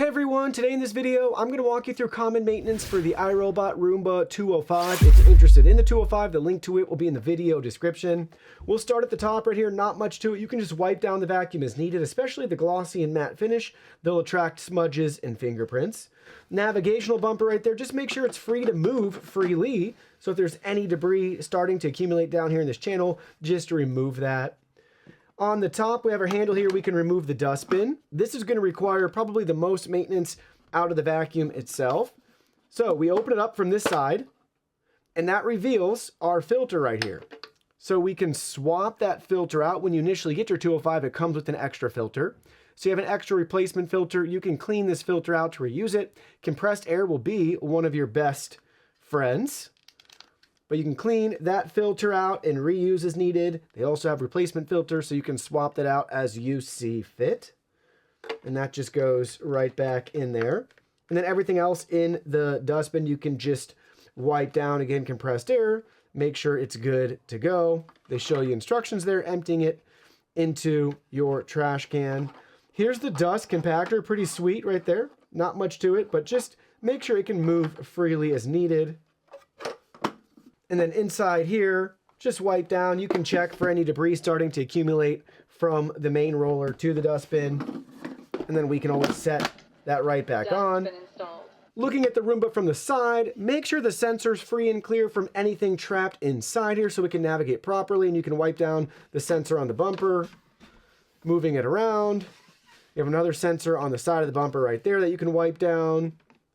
Hey everyone, today in this video, I'm going to walk you through common maintenance for the iRobot Roomba 205. If you're interested in the 205, the link to it will be in the video description. We'll start at the top right here, not much to it. You can just wipe down the vacuum as needed, especially the glossy and matte finish. They'll attract smudges and fingerprints. Navigational bumper right there, just make sure it's free to move freely. So if there's any debris starting to accumulate down here in this channel, just remove that. On the top, we have our handle here. We can remove the dustbin. This is going to require probably the most maintenance out of the vacuum itself. So we open it up from this side, and that reveals our filter right here. So we can swap that filter out. When you initially get your 205, it comes with an extra filter. So you have an extra replacement filter. You can clean this filter out to reuse it. Compressed air will be one of your best friends. But you can clean that filter out and reuse as needed. They also have replacement filters, so you can swap that out as you see fit. And that just goes right back in there. And then everything else in the dustbin, you can just wipe down, again, compressed air, make sure it's good to go. They show you instructions there, emptying it into your trash can. Here's the dust compactor, pretty sweet right there. Not much to it, but just make sure it can move freely as needed. And then inside here, just wipe down. You can check for any debris starting to accumulate from the main roller to the dustbin. And then we can always set that right back on. Looking at the Roomba from the side, make sure the sensor's free and clear from anything trapped inside here so we can navigate properly. And you can wipe down the sensor on the bumper, moving it around. You have another sensor on the side of the bumper right there that you can wipe down.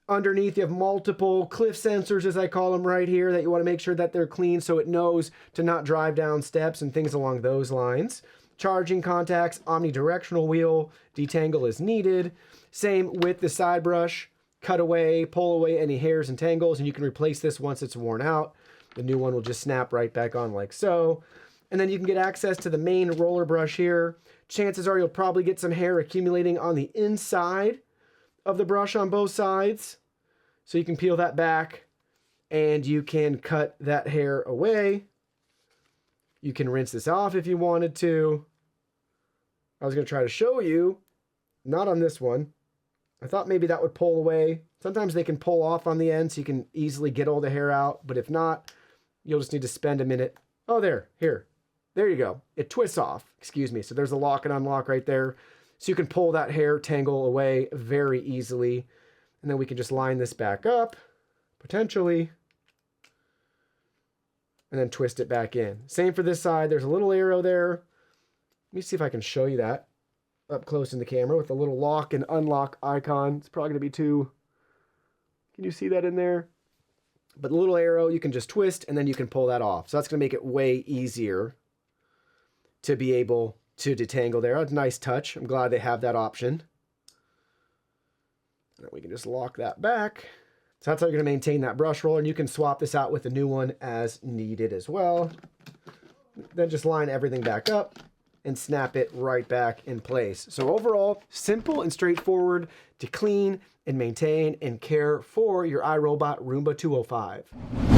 Underneath, you have multiple cliff sensors, as I call them right here, that you want to make sure that they're clean so it knows to not drive down steps and things along those lines. Charging contacts, omnidirectional wheel, detangle as needed. Same with the side brush. Cut away, pull away any hairs and tangles, and you can replace this once it's worn out. The new one will just snap right back on like so. And then you can get access to the main roller brush here. Chances are you'll probably get some hair accumulating on the inside of the brush on both sides. So you can peel that back and you can cut that hair away. You can rinse this off if you wanted to. I was going to try to show you, not on this one. I thought maybe that would pull away. Sometimes they can pull off on the end so you can easily get all the hair out. But if not, you'll just need to spend a minute. Oh, there you go. It twists off, excuse me. So there's a lock and unlock right there. So you can pull that hair tangle away very easily. And then we can just line this back up, potentially, and then twist it back in. Same for this side. There's a little arrow there. Let me see if I can show you that up close in the camera with the little lock and unlock icon. It's probably going to be too... Can you see that in there? But the little arrow, you can just twist, and then you can pull that off. So that's going to make it way easier to be able to detangle there. That's a nice touch. I'm glad they have that option. And we can just lock that back. So that's how you're going to maintain that brush roller. And you can swap this out with a new one as needed as well. Then just line everything back up and snap it right back in place. So overall, simple and straightforward to clean and maintain and care for your iRobot Roomba 205.